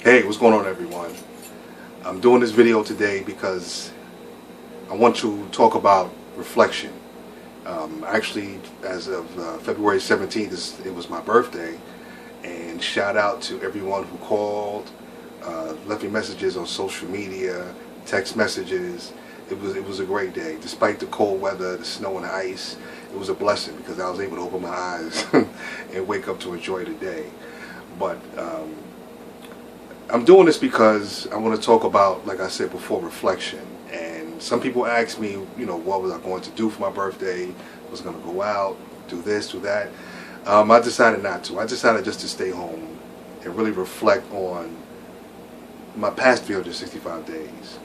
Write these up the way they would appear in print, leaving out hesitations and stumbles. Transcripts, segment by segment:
Hey, what's going on, everyone? I'm doing this video today because I want to talk about reflection. Actually, as of February 17th, it was my birthday, and shout out to everyone who called, left me messages on social media, text messages. It was a great day. Despite the cold weather, the snow and the ice, it was a blessing because I was able to open my eyes and wake up to enjoy the day. But I'm doing this because I want to talk about, like I said before, reflection. And some people ask me, what was I going to do for my birthday? Was I going to go out, do this, do that? I decided not to. I decided just to stay home and really reflect on my past 365 days.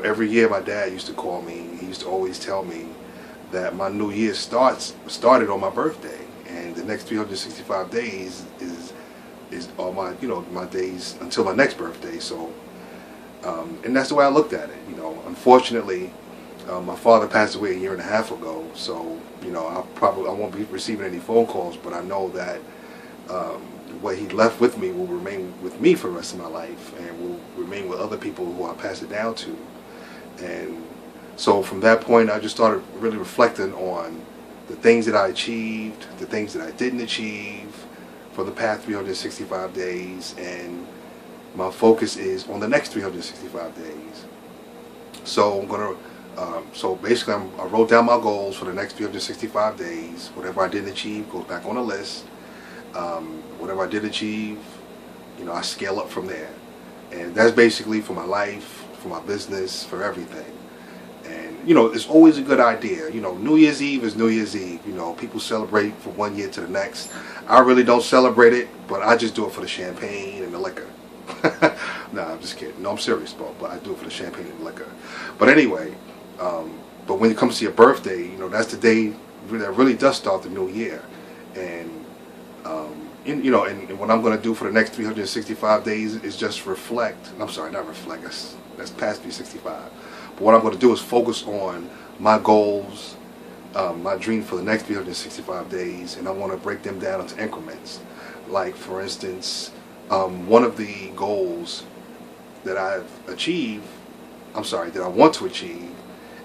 Every year my dad used to call me. He used to always tell me that my new year started on my birthday, and the next 365 days is all my my days until my next birthday. So and that's the way I looked at it. Unfortunately, my father passed away a year and a half ago, so I won't be receiving any phone calls, but I know that what he left with me will remain with me for the rest of my life, and will remain with other people who I pass it down to. And so from that point, I just started really reflecting on the things that I achieved, the things that I didn't achieve for the past 365 days, and my focus is on the next 365 days. So I'm gonna, basically I wrote down my goals for the next 365 days. Whatever I didn't achieve goes back on the list. Whatever I did achieve, I scale up from there. And that's basically for my life, for my business, for everything. And it's always a good idea. New Year's Eve is New Year's Eve. People celebrate from one year to the next. I really don't celebrate it, but I just do it for the champagne and the liquor. Nah, I'm just kidding. No, I'm serious, but I do it for the champagne and liquor. But anyway, but when it comes to your birthday, that's the day that really does start the new year. And and what I'm going to do for the next 365 days is just reflect. I'm sorry, not reflect. That's past 365. But what I'm going to do is focus on my goals, my dream for the next 365 days, and I want to break them down into increments. Like, for instance, one of the goals that I've achieved, that I want to achieve,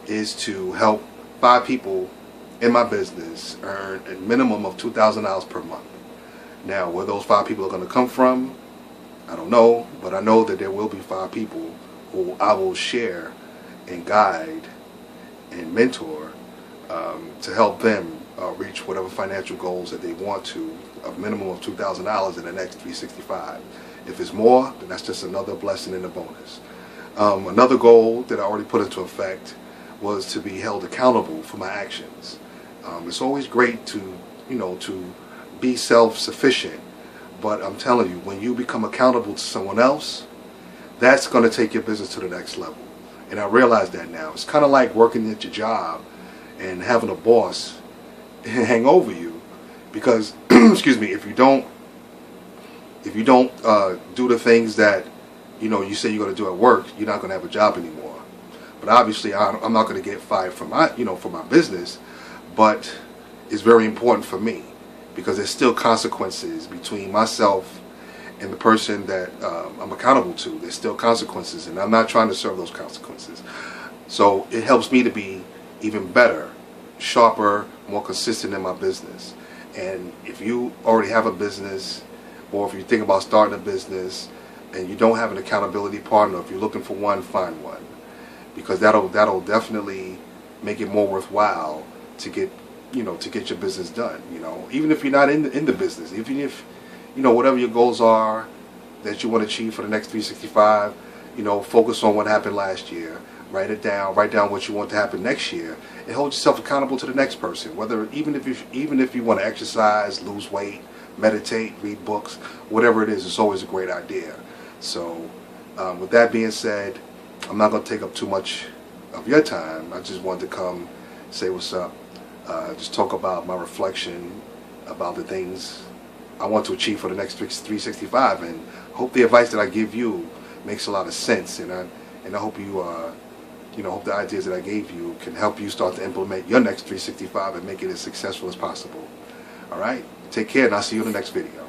is to help 5 people in my business earn a minimum of $2,000 per month. Now, where those 5 people are going to come from, I don't know, but I know that there will be 5 people who I will share and guide and mentor to help them reach whatever financial goals that they want to, a minimum of $2,000 in the next 365. If it's more, then that's just another blessing and a bonus. Another goal that I already put into effect was to be held accountable for my actions. It's always great to be self-sufficient, but I'm telling you, when you become accountable to someone else, that's going to take your business to the next level. And I realize that now. It's kind of like working at your job and having a boss hang over you, because excuse me, if you don't do the things that you say you're going to do at work, you're not going to have a job anymore. But obviously, I'm not going to get fired from my for my business, but it's very important for me, because there's still consequences between myself and the person that I'm accountable to. There's still consequences, and I'm not trying to serve those consequences. So it helps me to be even better, sharper, more consistent in my business. And if you already have a business, or if you think about starting a business and you don't have an accountability partner, if you're looking for one, find one, because that'll definitely make it more worthwhile to get your business done. Even if you're not in the business, even if whatever your goals are that you want to achieve for the next 365, focus on what happened last year. Write it down. Write down what you want to happen next year, and hold yourself accountable to the next person. Even if you want to exercise, lose weight, meditate, read books, whatever it is, it's always a great idea. So with that being said, I'm not going to take up too much of your time. I just wanted to come say what's up, just talk about my reflection about the things I want to achieve for the next 365, and hope the advice that I give you makes a lot of sense, and I hope you hope the ideas that I gave you can help you start to implement your next 365 and make it as successful as possible. All right, take care, and I'll see you in the next video.